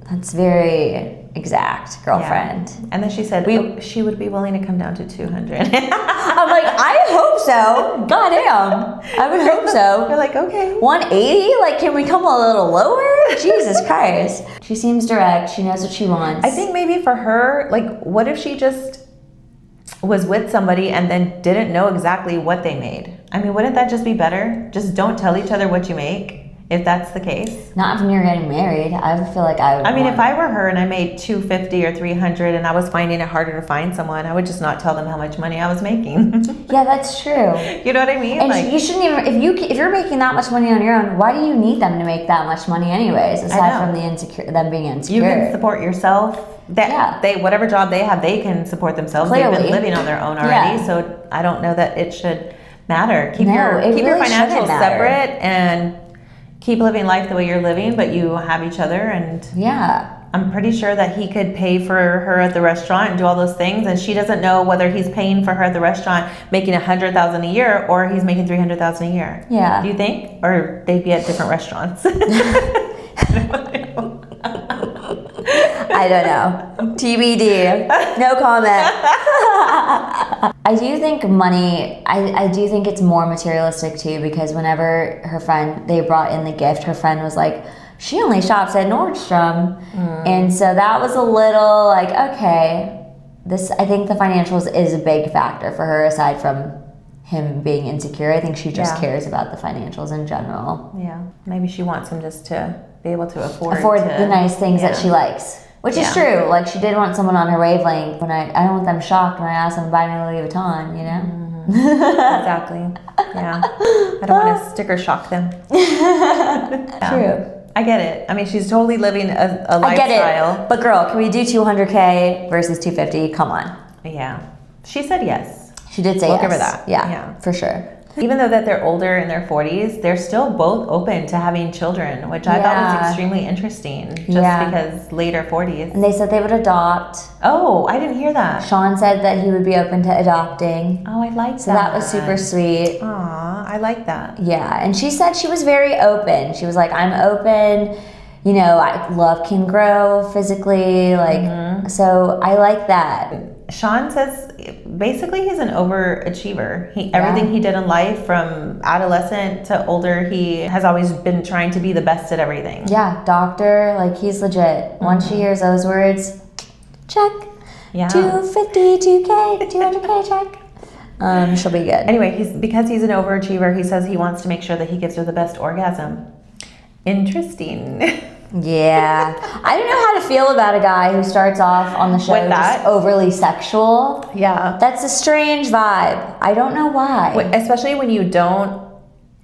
Speaker 1: that's very exact, girlfriend.
Speaker 2: Yeah. And then she said she would be willing to come down to 200.
Speaker 1: I'm like, I hope so. Goddamn. I would hope so.
Speaker 2: You're like, okay.
Speaker 1: 180? Like, can we come a little lower? Jesus Christ. She seems direct. She knows what she wants.
Speaker 2: I think maybe for her, like, what if she just was with somebody and then didn't know exactly what they made? I mean, wouldn't that just be better? Just don't tell each other what you make, if that's the case.
Speaker 1: Not when you're getting married. I would feel like I would.
Speaker 2: I mean, if I were her and I made 250 or 300 and I was finding it harder to find someone, I would just not tell them how much money I was making.
Speaker 1: Yeah, that's true.
Speaker 2: You know what I mean?
Speaker 1: And
Speaker 2: like,
Speaker 1: you shouldn't even, if you're making that much money on your own, why do you need them to make that much money anyways? Aside from them being insecure.
Speaker 2: You can support yourself. They whatever job they have, they can support themselves.
Speaker 1: Clearly.
Speaker 2: They've been living on their own already, so I don't know that it should matter. Keep your
Speaker 1: really
Speaker 2: financials separate and keep living life the way you're living, but you have each other. And I'm pretty sure that he could pay for her at the restaurant and do all those things, and she doesn't know whether he's paying for her at the restaurant making $100,000 a year or he's making $300,000 a year.
Speaker 1: Yeah.
Speaker 2: Do you think? Or they'd be at different restaurants?
Speaker 1: I don't know. TBD. No comment. I do think money, I do think it's more materialistic too, because whenever they brought in the gift, her friend was like, she only shops at Nordstrom. And so that was a little like, okay, I think the financials is a big factor for her aside from him being insecure. I think she just cares about the financials in general.
Speaker 2: Yeah. Maybe she wants him just to be able to afford
Speaker 1: the nice things that she likes. Which is true. Like, she did want someone on her wavelength. When I don't want them shocked when I ask them to buy me Louis Vuitton, you know?
Speaker 2: Exactly. Yeah. I don't want to sticker shock them.
Speaker 1: True.
Speaker 2: I get it. I mean, she's totally living a lifestyle.
Speaker 1: I get it. But girl, can we do 200K versus 250? Come on.
Speaker 2: Yeah. She said yes.
Speaker 1: She did say
Speaker 2: we'll
Speaker 1: yes.
Speaker 2: Give her that.
Speaker 1: Yeah, for sure.
Speaker 2: Even though that they're older in their 40s, they're still both open to having children, which I thought was extremely interesting, just because later 40s.
Speaker 1: And they said they would adopt.
Speaker 2: Oh, I didn't hear that.
Speaker 1: Sean said that he would be open to adopting.
Speaker 2: Oh, I like that.
Speaker 1: So that was super sweet.
Speaker 2: Aw, I like that.
Speaker 1: Yeah, and she said she was very open. She was like, I'm open. You know, love can grow physically. Like, so I like that.
Speaker 2: Sean says basically he's an overachiever. Everything he did in life from adolescent to older, he has always been trying to be the best at everything.
Speaker 1: Yeah, doctor, like he's legit. Once she hears those words, check. Yeah. 252K, 200K check. She'll be good.
Speaker 2: Anyway, because he's an overachiever, he says he wants to make sure that he gives her the best orgasm. Interesting.
Speaker 1: Yeah. I don't know how to feel about a guy who starts off on the show just overly sexual.
Speaker 2: Yeah.
Speaker 1: That's a strange vibe. I don't know why.
Speaker 2: Especially when you don't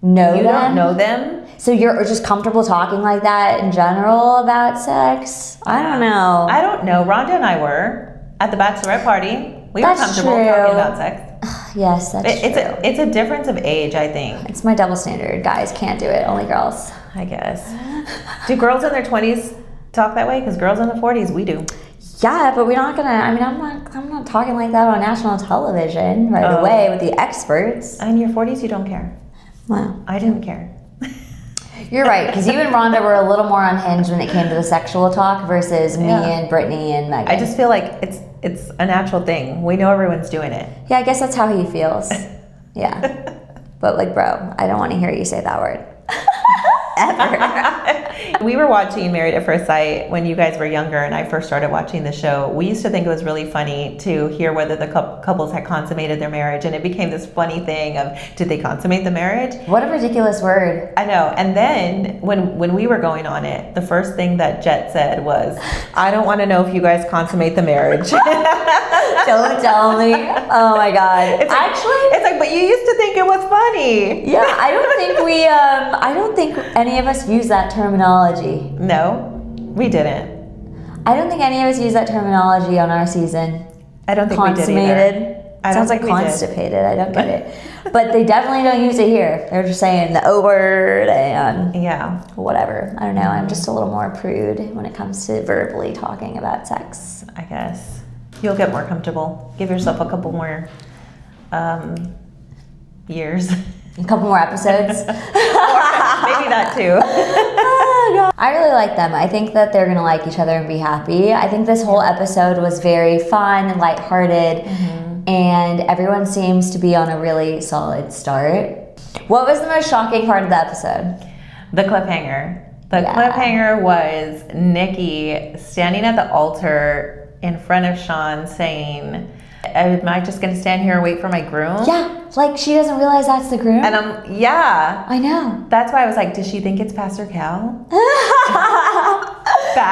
Speaker 1: know
Speaker 2: them.
Speaker 1: So you're just comfortable talking like that in general about sex? I don't know.
Speaker 2: I don't know. Rhonda and I were at the bachelorette party. We were comfortable talking about sex.
Speaker 1: Yes, that's true.
Speaker 2: It's a difference of age, I think.
Speaker 1: It's my double standard. Guys can't do it. Only girls.
Speaker 2: I guess. Do girls in their 20s talk that way? Because girls in the 40s, we do.
Speaker 1: Yeah, but we're not gonna. I mean, I'm not talking like that on national television right away with the experts.
Speaker 2: In your 40s, you don't care.
Speaker 1: Wow.
Speaker 2: I didn't care.
Speaker 1: You're right, because you and Rhonda were a little more unhinged when it came to the sexual talk versus me and Brittany and Megan.
Speaker 2: I just feel like it's a natural thing. We know everyone's doing it.
Speaker 1: Yeah, I guess that's how he feels. Yeah. But like, bro, I don't want to hear you say that word. ever.
Speaker 2: We were watching Married at First Sight when you guys were younger and I first started watching the show. We used to think it was really funny to hear whether the couples had consummated their marriage, and it became this funny thing of, did they consummate the marriage?
Speaker 1: What a ridiculous word.
Speaker 2: I know. And then when we were going on it, the first thing that Jet said was, I don't want to know if you guys consummate the marriage.
Speaker 1: Don't tell me. Oh my God.
Speaker 2: It's like, but you used to think it was funny.
Speaker 1: Yeah, I don't think any of us use that terminology.
Speaker 2: No, we didn't.
Speaker 1: I don't think any of us use that terminology on our season.
Speaker 2: I don't think we did
Speaker 1: either. Sounds like constipated. I don't get it. But they definitely don't use it here. They're just saying the O word and whatever. I don't know. I'm just a little more prude when it comes to verbally talking about sex.
Speaker 2: I guess. You'll get more comfortable. Give yourself a couple more years.
Speaker 1: A couple more episodes.
Speaker 2: Maybe that too.
Speaker 1: Oh, God. I really like them. I think that they're going to like each other and be happy. I think this whole episode was very fun and lighthearted. And everyone seems to be on a really solid start. What was the most shocking part of the episode?
Speaker 2: The cliffhanger. The cliffhanger was Nikki standing at the altar in front of Sean saying, am I just going to stand here and wait for my groom?
Speaker 1: Yeah, like she doesn't realize that's the groom.
Speaker 2: And
Speaker 1: I know.
Speaker 2: That's why I was like, does she think it's Pastor Cal?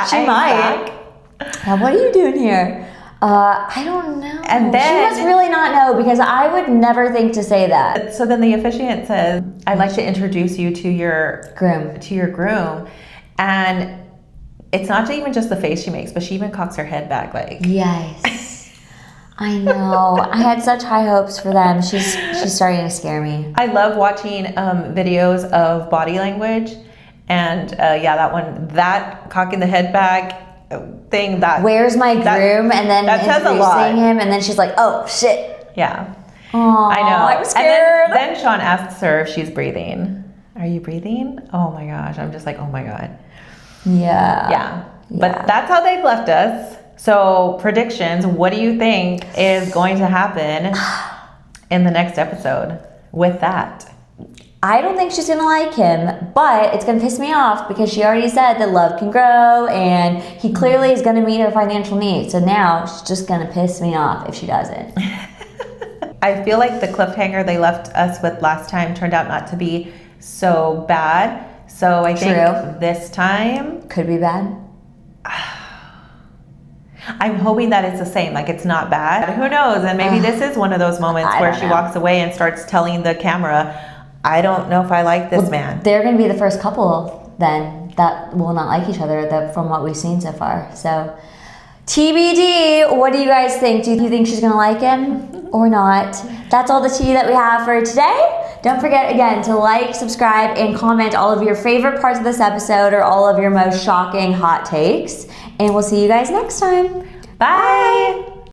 Speaker 1: She might. Now, what are you doing here? I don't know.
Speaker 2: And then
Speaker 1: she must really not know, because I would never think to say that.
Speaker 2: So then the officiant says, I'd like to introduce you to your groom. And it's not even just the face she makes, but she even cocks her head back like.
Speaker 1: Yes. I know. I had such high hopes for them. She's starting to scare me.
Speaker 2: I love watching videos of body language. And that cocking the head back thing, that
Speaker 1: where's my groom, and then
Speaker 2: that says a lot.
Speaker 1: Him, and then she's like, oh shit.
Speaker 2: Yeah.
Speaker 1: Aww,
Speaker 2: I know.
Speaker 1: I'm scared.
Speaker 2: And then Sean asks her if she's breathing. Are you breathing? Oh my gosh. I'm just like, oh my God.
Speaker 1: Yeah.
Speaker 2: But that's how they've left us. So predictions, what do you think is going to happen in the next episode with that?
Speaker 1: I don't think she's gonna like him, but it's gonna piss me off because she already said that love can grow and he clearly is gonna meet her financial needs. So now she's just gonna piss me off if she doesn't.
Speaker 2: I feel like the cliffhanger they left us with last time turned out not to be so bad. So I think this time
Speaker 1: could be bad.
Speaker 2: I'm hoping that it's the same, like it's not bad. Who knows? And maybe this is one of those moments where she walks away and starts telling the camera, I don't know if I like this man.
Speaker 1: They're going to be the first couple then that will not like each other from what we've seen so far. So TBD, what do you guys think? Do you think she's going to like him or not? That's all the tea that we have for today. Don't forget, again, to like, subscribe, and comment all of your favorite parts of this episode or all of your most shocking hot takes. And we'll see you guys next time.
Speaker 2: Bye.